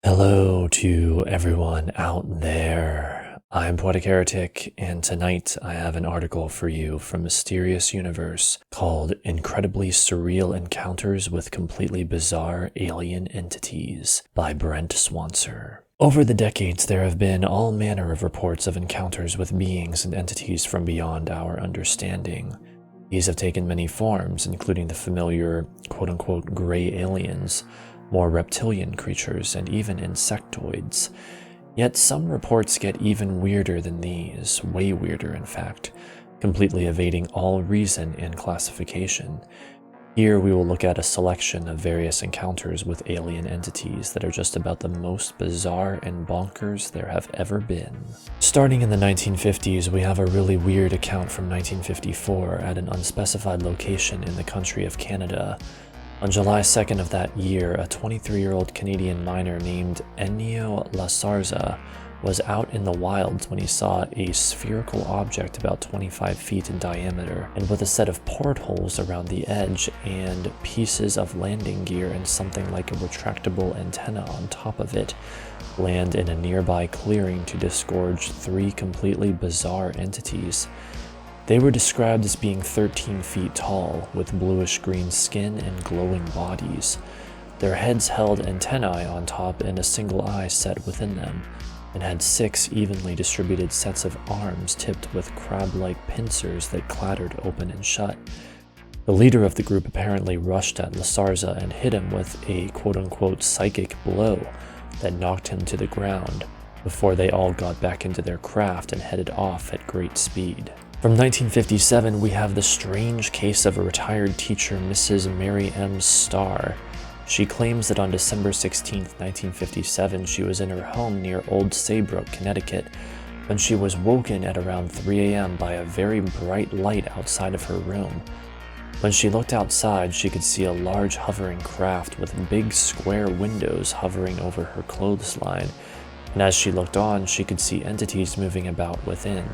Hello to everyone out there. I'm Poetic Heretic, and tonight I have an article for you from Mysterious Universe called Incredibly Surreal Encounters with Completely Bizarre Alien Entities by Brent Swancer. Over the decades, there have been all manner of reports of encounters with beings and entities from beyond our understanding. These have taken many forms, including the familiar quote-unquote gray aliens, more reptilian creatures, and even insectoids. Yet some reports get even weirder than these, way weirder in fact, completely evading all reason and classification. Here we will look at a selection of various encounters with alien entities that are just about the most bizarre and bonkers there have ever been. Starting in the 1950s, we have a really weird account from 1954 at an unspecified location in the country of Canada. On July 2nd of that year, a 23-year-old Canadian miner named Ennio La Sarza was out in the wilds when he saw a spherical object about 25 feet in diameter, and with a set of portholes around the edge and pieces of landing gear and something like a retractable antenna on top of it, land in a nearby clearing to disgorge three completely bizarre entities. They were described as being 13 feet tall, with bluish-green skin and glowing bodies. Their heads held antennae on top and a single eye set within them, and had 6 evenly distributed sets of arms tipped with crab-like pincers that clattered open and shut. The leader of the group apparently rushed at La Sarza and hit him with a quote-unquote psychic blow that knocked him to the ground, before they all got back into their craft and headed off at great speed. From 1957, we have the strange case of a retired teacher, Mrs. Mary M. Starr. She claims that on December 16, 1957, she was in her home near Old Saybrook, Connecticut, when she was woken at around 3 a.m. by a very bright light outside of her room. When she looked outside, she could see a large hovering craft with big square windows hovering over her clothesline, and as she looked on, she could see entities moving about within.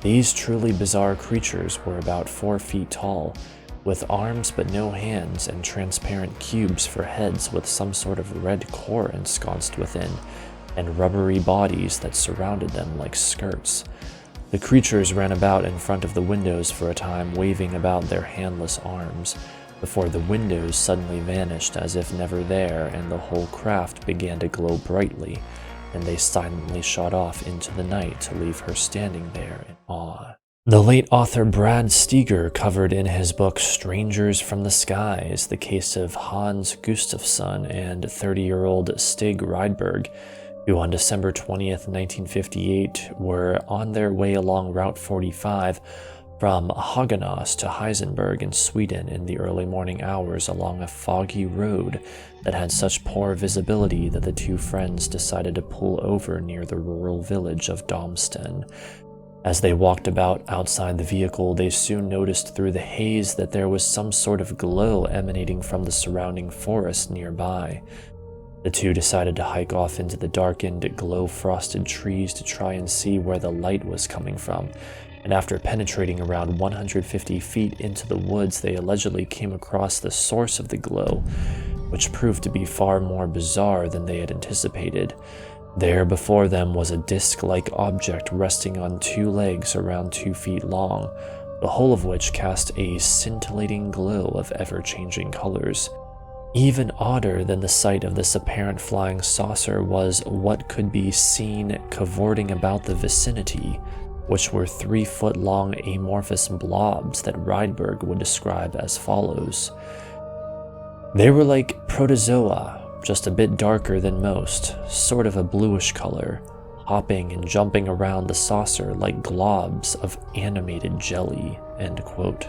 These truly bizarre creatures were about 4 feet tall, with arms but no hands and transparent cubes for heads with some sort of red core ensconced within, and rubbery bodies that surrounded them like skirts. The creatures ran about in front of the windows for a time, waving about their handless arms, before the windows suddenly vanished as if never there, and the whole craft began to glow brightly, and they silently shot off into the night to leave her standing there in awe. The late author Brad Steger covered in his book Strangers from the Skies the case of Hans Gustafsson and 30-year-old Stig Rydberg, who on December 20th, 1958 were on their way along Route 45 from Haganas to Heisenberg in Sweden in the early morning hours along a foggy road that had such poor visibility that the two friends decided to pull over near the rural village of Domsten. As they walked about outside the vehicle, they soon noticed through the haze that there was some sort of glow emanating from the surrounding forest nearby. The two decided to hike off into the darkened, glow-frosted trees to try and see where the light was coming from, and after penetrating around 150 feet into the woods, they allegedly came across the source of the glow, which proved to be far more bizarre than they had anticipated. There before them was a disc-like object resting on 2 legs around 2 feet long, the whole of which cast a scintillating glow of ever-changing colors. Even odder than the sight of this apparent flying saucer was what could be seen cavorting about the vicinity, which were 3-foot-long amorphous blobs that Rydberg would describe as follows. They were like protozoa, just a bit darker than most, sort of a bluish color, hopping and jumping around the saucer like globs of animated jelly, end quote.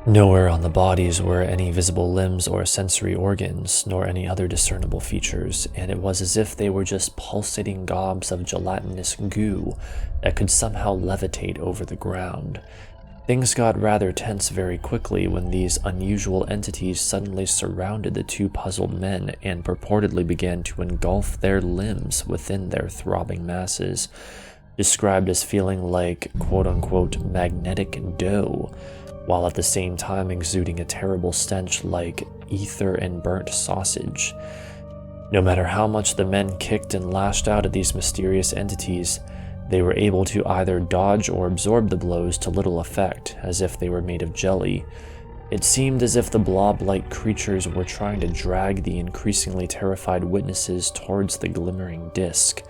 Nowhere on the bodies were any visible limbs or sensory organs, nor any other discernible features, and it was as if they were just pulsating gobs of gelatinous goo that could somehow levitate over the ground. Things got rather tense very quickly when these unusual entities suddenly surrounded the two puzzled men and purportedly began to engulf their limbs within their throbbing masses, described as feeling like quote-unquote magnetic dough, while at the same time exuding a terrible stench like ether and burnt sausage. No matter how much the men kicked and lashed out at these mysterious entities, they were able to either dodge or absorb the blows to little effect, as if they were made of jelly. It seemed as if the blob-like creatures were trying to drag the increasingly terrified witnesses towards the glimmering disc,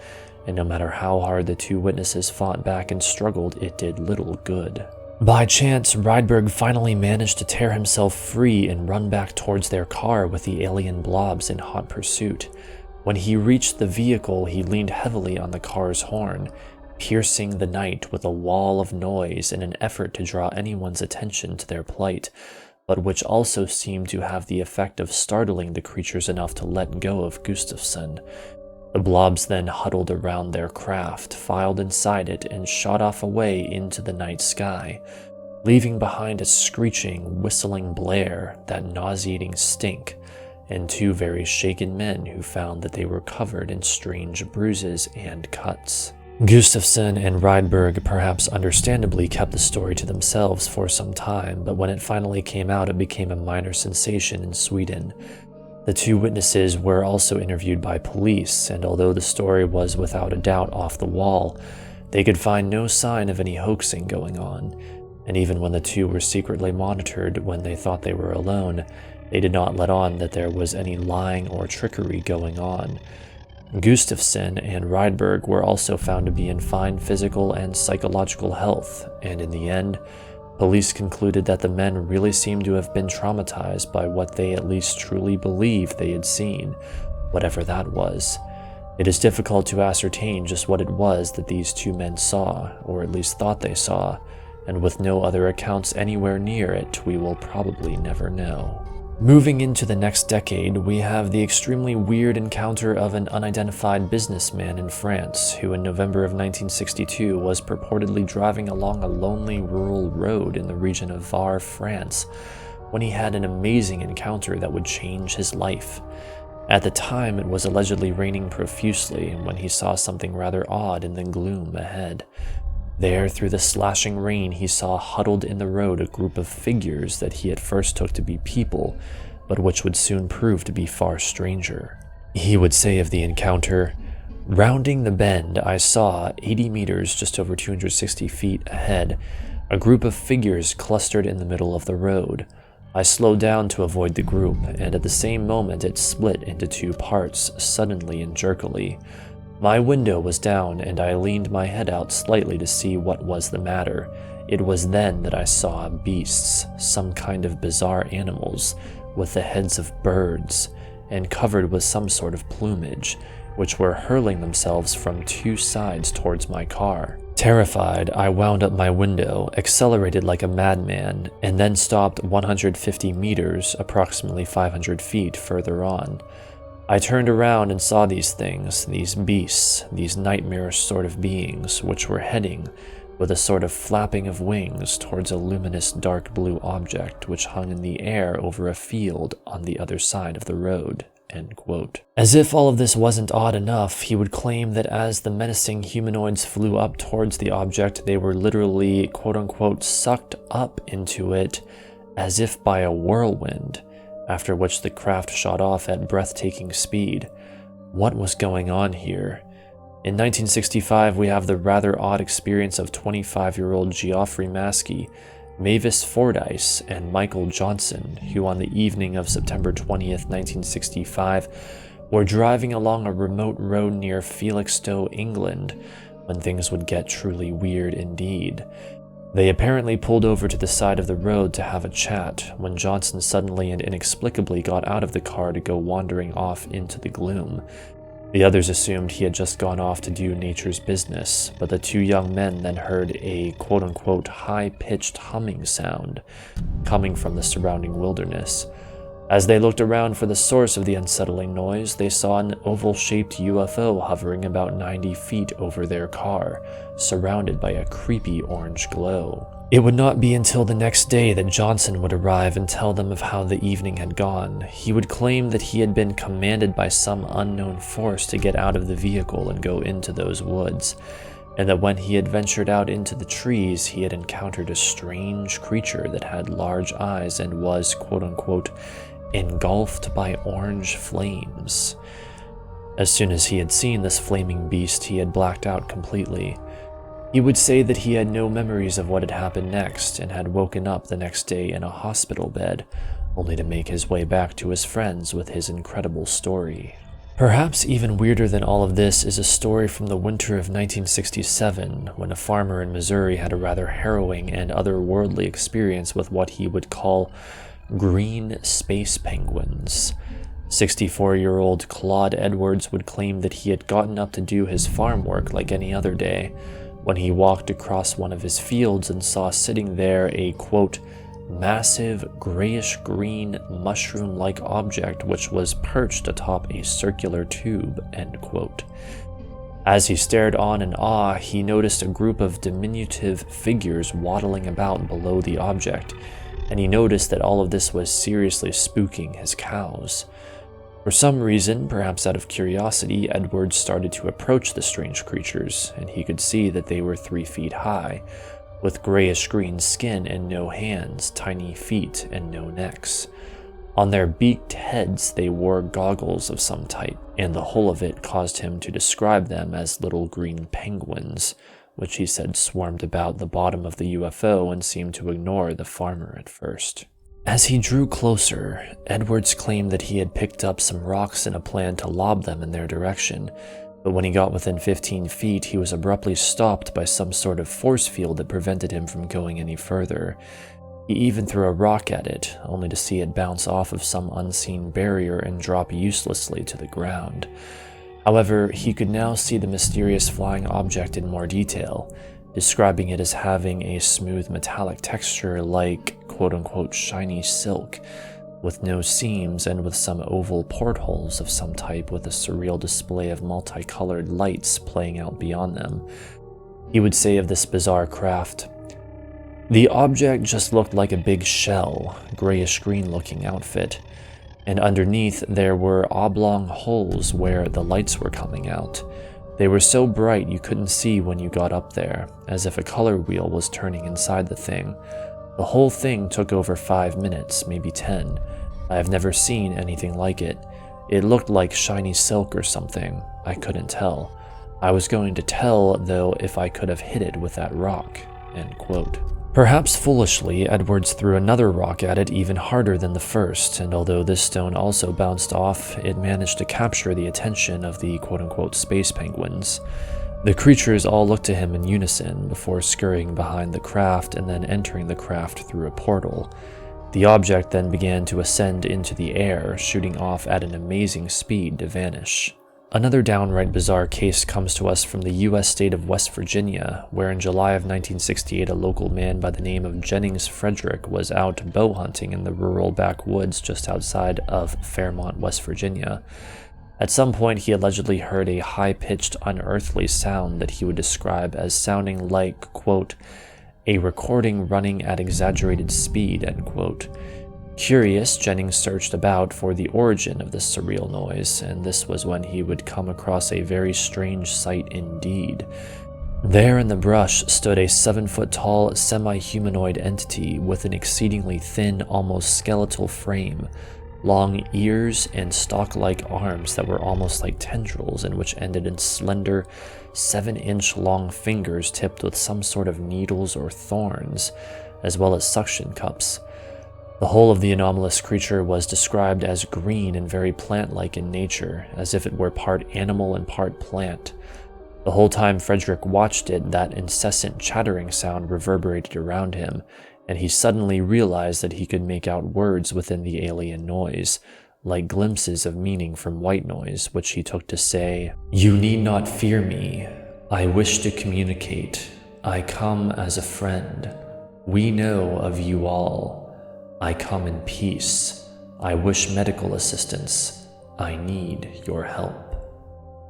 and no matter how hard the two witnesses fought back and struggled, it did little good. By chance, Rydberg finally managed to tear himself free and run back towards their car with the alien blobs in hot pursuit. When he reached the vehicle, he leaned heavily on the car's horn, piercing the night with a wall of noise in an effort to draw anyone's attention to their plight, but which also seemed to have the effect of startling the creatures enough to let go of Gustafsson. The blobs then huddled around their craft, filed inside it, and shot off away into the night sky, leaving behind a screeching, whistling blare, that nauseating stink, and two very shaken men who found that they were covered in strange bruises and cuts. Gustafsson and Rydberg perhaps understandably kept the story to themselves for some time, but when it finally came out, it became a minor sensation in Sweden. The two witnesses were also interviewed by police, and although the story was without a doubt off the wall, they could find no sign of any hoaxing going on, and even when the two were secretly monitored when they thought they were alone, they did not let on that there was any lying or trickery going on. Gustafsson and Rydberg were also found to be in fine physical and psychological health, and in the end, police concluded that the men really seemed to have been traumatized by what they at least truly believed they had seen, whatever that was. It is difficult to ascertain just what it was that these two men saw, or at least thought they saw, and with no other accounts anywhere near it, we will probably never know. Moving into the next decade, we have the extremely weird encounter of an unidentified businessman in France who in November of 1962 was purportedly driving along a lonely rural road in the region of Var, France, when he had an amazing encounter that would change his life. At the time, it was allegedly raining profusely when he saw something rather odd in the gloom ahead. There, through the slashing rain, he saw huddled in the road a group of figures that he at first took to be people, but which would soon prove to be far stranger. He would say of the encounter, "Rounding the bend, I saw, 80 meters, just over 260 feet ahead, a group of figures clustered in the middle of the road. I slowed down to avoid the group, and at the same moment it split into two parts, suddenly and jerkily. My window was down, and I leaned my head out slightly to see what was the matter. It was then that I saw beasts, some kind of bizarre animals, with the heads of birds, and covered with some sort of plumage, which were hurling themselves from two sides towards my car. Terrified, I wound up my window, accelerated like a madman, and then stopped 150 meters, approximately 500 feet further on. I turned around and saw these things, these beasts, these nightmarish sort of beings, which were heading, with a sort of flapping of wings, towards a luminous dark blue object which hung in the air over a field on the other side of the road." End quote. As if all of this wasn't odd enough, he would claim that as the menacing humanoids flew up towards the object, they were literally, quote-unquote, sucked up into it as if by a whirlwind, after which the craft shot off at breathtaking speed. What was going on here? In 1965, we have the rather odd experience of 25-year-old Geoffrey Maskey, Mavis Fordyce, and Michael Johnson, who on the evening of September 20th, 1965, were driving along a remote road near Felixstowe, England, when things would get truly weird indeed. They apparently pulled over to the side of the road to have a chat, when Johnson suddenly and inexplicably got out of the car to go wandering off into the gloom. The others assumed he had just gone off to do nature's business, but the two young men then heard a quote-unquote high-pitched humming sound coming from the surrounding wilderness. As they looked around for the source of the unsettling noise, they saw an oval-shaped UFO hovering about 90 feet over their car, surrounded by a creepy orange glow. It would not be until the next day that Johnson would arrive and tell them of how the evening had gone. He would claim that he had been commanded by some unknown force to get out of the vehicle and go into those woods, and that when he had ventured out into the trees, he had encountered a strange creature that had large eyes and was, quote-unquote, engulfed by orange flames. As soon as he had seen this flaming beast, he had blacked out completely. He would say that he had no memories of what had happened next and had woken up the next day in a hospital bed, only to make his way back to his friends with his incredible story. Perhaps even weirder than all of this is a story from the winter of 1967, when a farmer in Missouri had a rather harrowing and otherworldly experience with what he would call green space penguins. 64-year-old Claude Edwards would claim that he had gotten up to do his farm work like any other day, when he walked across one of his fields and saw sitting there a, quote, massive grayish-green mushroom-like object which was perched atop a circular tube, end quote. As he stared on in awe, he noticed a group of diminutive figures waddling about below the object, and he noticed that all of this was seriously spooking his cows. For some reason, perhaps out of curiosity, Edwards started to approach the strange creatures, and he could see that they were 3 feet high, with grayish-green skin and no hands, tiny feet and no necks. On their beaked heads they wore goggles of some type, and the whole of it caused him to describe them as little green penguins, which he said swarmed about the bottom of the UFO and seemed to ignore the farmer at first. As he drew closer, Edwards claimed that he had picked up some rocks in a plan to lob them in their direction, but when he got within 15 feet, he was abruptly stopped by some sort of force field that prevented him from going any further. He even threw a rock at it, only to see it bounce off of some unseen barrier and drop uselessly to the ground. However, he could now see the mysterious flying object in more detail, describing it as having a smooth metallic texture like quote-unquote shiny silk, with no seams and with some oval portholes of some type with a surreal display of multicolored lights playing out beyond them. He would say of this bizarre craft, "The object just looked like a big shell, grayish-green looking outfit, and underneath there were oblong holes where the lights were coming out. They were so bright you couldn't see when you got up there, as if a color wheel was turning inside the thing. The whole thing took over 5 minutes, maybe 10. I have never seen anything like it. It looked like shiny silk or something. I couldn't tell. I was going to tell, though, if I could have hit it with that rock." End quote. Perhaps foolishly, Edwards threw another rock at it even harder than the first, and although this stone also bounced off, it managed to capture the attention of the quote-unquote space penguins. The creatures all looked to him in unison before scurrying behind the craft and then entering the craft through a portal. The object then began to ascend into the air, shooting off at an amazing speed to vanish. Another downright bizarre case comes to us from the U.S. state of West Virginia, where in July of 1968 a local man by the name of Jennings Frederick was out bow hunting in the rural backwoods just outside of Fairmont, West Virginia. At some point he allegedly heard a high-pitched, unearthly sound that he would describe as sounding like, quote, a recording running at exaggerated speed, end quote. Curious, Jennings searched about for the origin of this surreal noise, and this was when he would come across a very strange sight indeed. There in the brush stood a 7-foot-tall, semi-humanoid entity with an exceedingly thin, almost skeletal frame, long ears, and stalk-like arms that were almost like tendrils and which ended in slender, 7-inch long fingers tipped with some sort of needles or thorns, as well as suction cups. The whole of the anomalous creature was described as green and very plant-like in nature, as if it were part animal and part plant. The whole time Frederick watched it, that incessant chattering sound reverberated around him, and he suddenly realized that he could make out words within the alien noise, like glimpses of meaning from white noise, which he took to say, "You need not fear me. I wish to communicate. I come as a friend. We know of you all. I come in peace. I wish medical assistance. I need your help."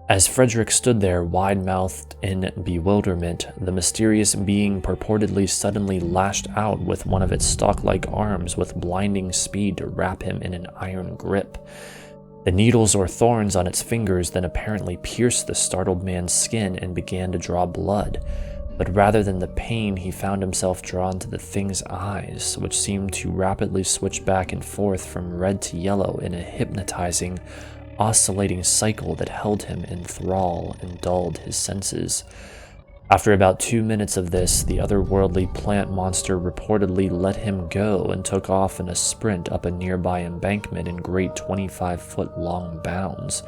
As Frederick stood there wide-mouthed in bewilderment, the mysterious being purportedly suddenly lashed out with one of its stalk-like arms with blinding speed to wrap him in an iron grip. The needles or thorns on its fingers then apparently pierced the startled man's skin and began to draw blood. But rather than the pain, he found himself drawn to the thing's eyes, which seemed to rapidly switch back and forth from red to yellow in a hypnotizing, oscillating cycle that held him in thrall and dulled his senses. After about 2 minutes of this, the otherworldly plant monster reportedly let him go and took off in a sprint up a nearby embankment in great 25-foot-long bounds,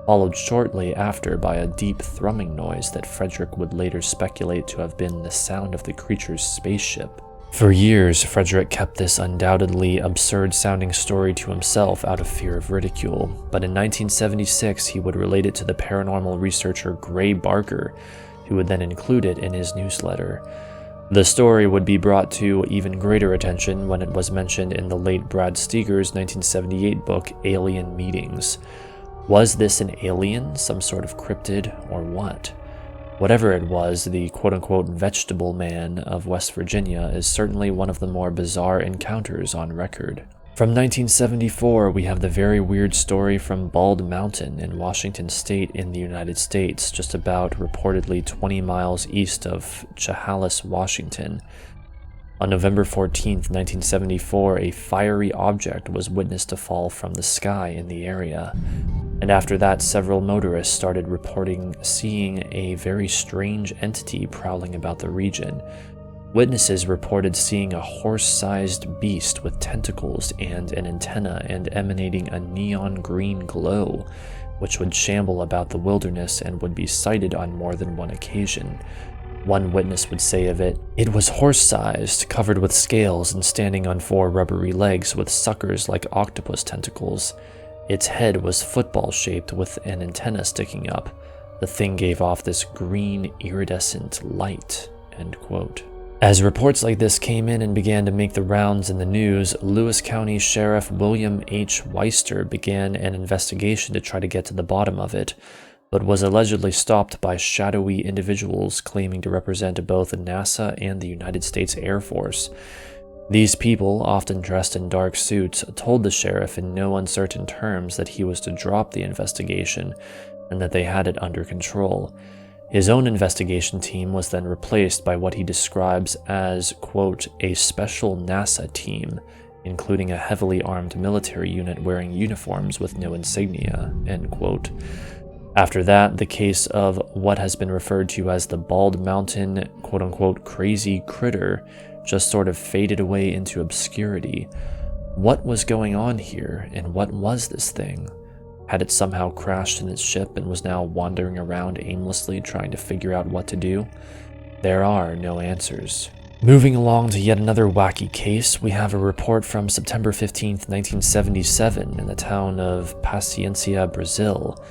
followed shortly after by a deep thrumming noise that Frederick would later speculate to have been the sound of the creature's spaceship. For years, Frederick kept this undoubtedly absurd-sounding story to himself out of fear of ridicule, but in 1976 he would relate it to the paranormal researcher Gray Barker, who would then include it in his newsletter. The story would be brought to even greater attention when it was mentioned in the late Brad Steger's 1978 book Alien Meetings. Was this an alien, some sort of cryptid, or what? Whatever it was, the quote-unquote vegetable man of West Virginia is certainly one of the more bizarre encounters on record. From 1974, we have the very weird story from Bald Mountain in Washington State in the United States, just about reportedly 20 miles east of Chehalis, Washington. On November 14, 1974, a fiery object was witnessed to fall from the sky in the area, and after that, several motorists started reporting seeing a very strange entity prowling about the region. Witnesses reported seeing a horse-sized beast with tentacles and an antenna and emanating a neon green glow, which would shamble about the wilderness and would be sighted on more than one occasion. One witness would say of it, "It was horse-sized, covered with scales and standing on 4 rubbery legs with suckers like octopus tentacles. Its head was football-shaped with an antenna sticking up. The thing gave off this green iridescent light." End quote. As reports like this came in and began to make the rounds in the news, Lewis County Sheriff William H. Weister began an investigation to try to get to the bottom of it, but was allegedly stopped by shadowy individuals claiming to represent both NASA and the United States Air Force. These people, often dressed in dark suits, told the sheriff in no uncertain terms that he was to drop the investigation and that they had it under control. His own investigation team was then replaced by what he describes as, quote, a special NASA team, including a heavily armed military unit wearing uniforms with no insignia, end quote. After that, the case of what has been referred to as the Bald Mountain, quote-unquote, crazy critter just sort of faded away into obscurity. What was going on here, and what was this thing? Had it somehow crashed in its ship and was now wandering around aimlessly trying to figure out what to do? There are no answers. Moving along to yet another wacky case, we have a report from September 15th, 1977 in the town of Paciencia, Brazil.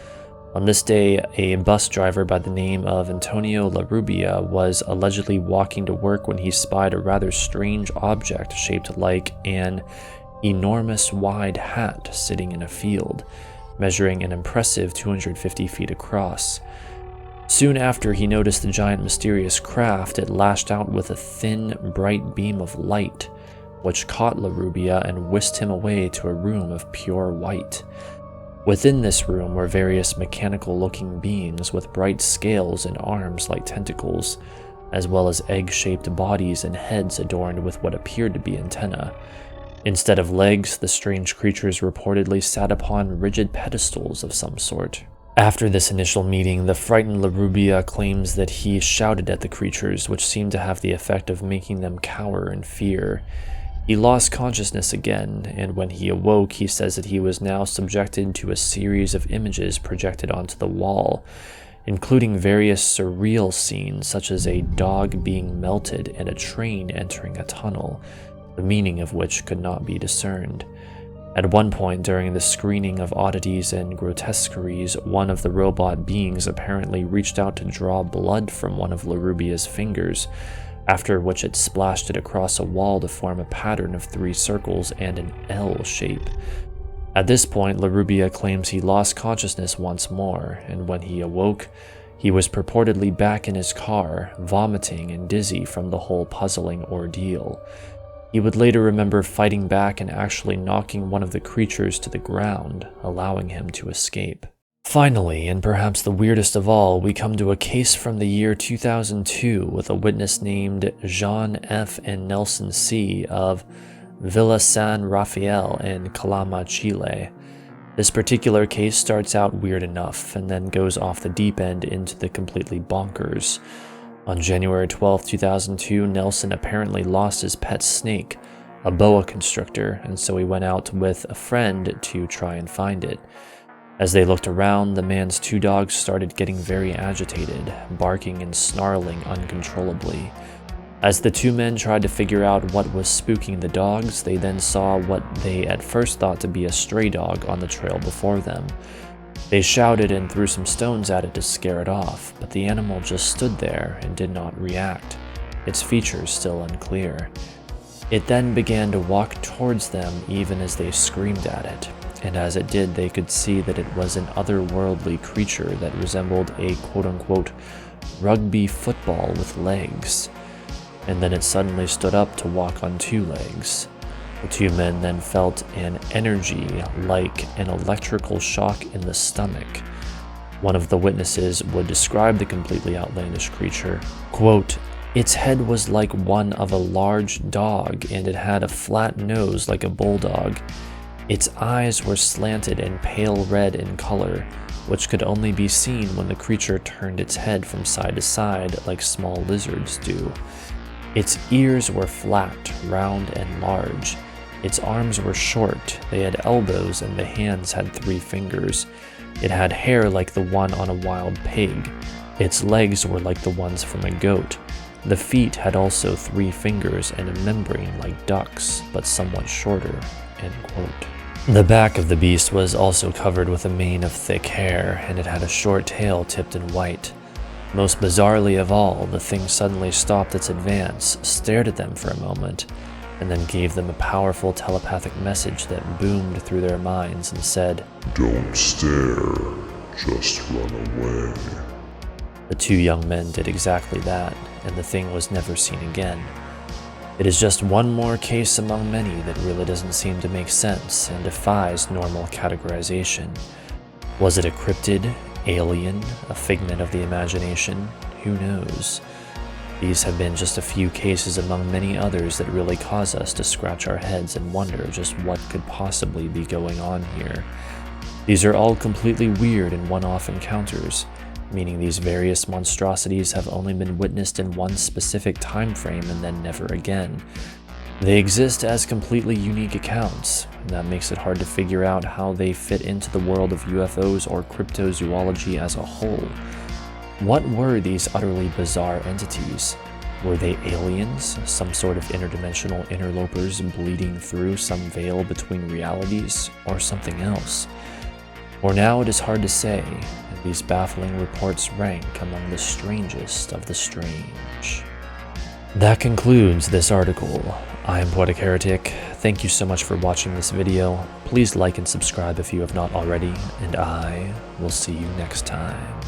On this day, a bus driver by the name of Antonio Larrubia was allegedly walking to work when he spied a rather strange object shaped like an enormous wide hat sitting in a field, measuring an impressive 250 feet across. Soon after he noticed the giant mysterious craft, it lashed out with a thin, bright beam of light, which caught Larrubia and whisked him away to a room of pure white. Within this room were various mechanical-looking beings with bright scales and arms like tentacles, as well as egg-shaped bodies and heads adorned with what appeared to be antennae. Instead of legs, the strange creatures reportedly sat upon rigid pedestals of some sort. After this initial meeting, the frightened Larrubia claims that he shouted at the creatures, which seemed to have the effect of making them cower in fear. He lost consciousness again, and when he awoke, he says that he was now subjected to a series of images projected onto the wall, including various surreal scenes such as a dog being melted and a train entering a tunnel, the meaning of which could not be discerned. At one point during the screening of oddities and grotesqueries, one of the robot beings apparently reached out to draw blood from one of Larrubia's fingers, after which it splashed it across a wall to form a pattern of 3 circles and an L shape. At this point, Larrubia claims he lost consciousness once more, and when he awoke, he was purportedly back in his car, vomiting and dizzy from the whole puzzling ordeal. He would later remember fighting back and actually knocking one of the creatures to the ground, allowing him to escape. Finally, and perhaps the weirdest of all, we come to a case from the year 2002 with a witness named Jean F. and Nelson C. of Villa San Rafael in Calama, Chile. This particular case starts out weird enough and then goes off the deep end into the completely bonkers. On January 12, 2002, Nelson apparently lost his pet snake, a boa constrictor, and so he went out with a friend to try and find it. As they looked around, the man's 2 dogs started getting very agitated, barking and snarling uncontrollably. As the 2 men tried to figure out what was spooking the dogs, they then saw what they at first thought to be a stray dog on the trail before them. They shouted and threw some stones at it to scare it off, but the animal just stood there and did not react, its features still unclear. It then began to walk towards them even as they screamed at it, and as it did, they could see that it was an otherworldly creature that resembled a quote-unquote rugby football with legs. And then it suddenly stood up to walk on 2 legs. The 2 men then felt an energy like an electrical shock in the stomach. One of the witnesses would describe the completely outlandish creature, quote, "Its head was like one of a large dog, and it had a flat nose like a bulldog. Its eyes were slanted and pale red in color, which could only be seen when the creature turned its head from side to side like small lizards do. Its ears were flat, round, and large. Its arms were short, they had elbows, and the hands had 3 fingers. It had hair like the one on a wild pig. Its legs were like the ones from a goat. The feet had also 3 fingers and a membrane like ducks, but somewhat shorter." End quote. The back of the beast was also covered with a mane of thick hair, and it had a short tail tipped in white. Most bizarrely of all, the thing suddenly stopped its advance, stared at them for a moment, and then gave them a powerful telepathic message that boomed through their minds and said, "Don't stare, just run away." The 2 young men did exactly that, and the thing was never seen again. It is just one more case among many that really doesn't seem to make sense and defies normal categorization. Was it a cryptid, alien, a figment of the imagination? Who knows? These have been just a few cases among many others that really cause us to scratch our heads and wonder just what could possibly be going on here. These are all completely weird and one-off encounters, meaning these various monstrosities have only been witnessed in one specific time frame and then never again. They exist as completely unique accounts, and that makes it hard to figure out how they fit into the world of UFOs or cryptozoology as a whole. What were these utterly bizarre entities? Were they aliens, some sort of interdimensional interlopers bleeding through some veil between realities, or something else? For now, it is hard to say, and these baffling reports rank among the strangest of the strange. That concludes this article. I am Poetic Heretic. Thank you so much for watching this video. Please like and subscribe if you have not already, and I will see you next time.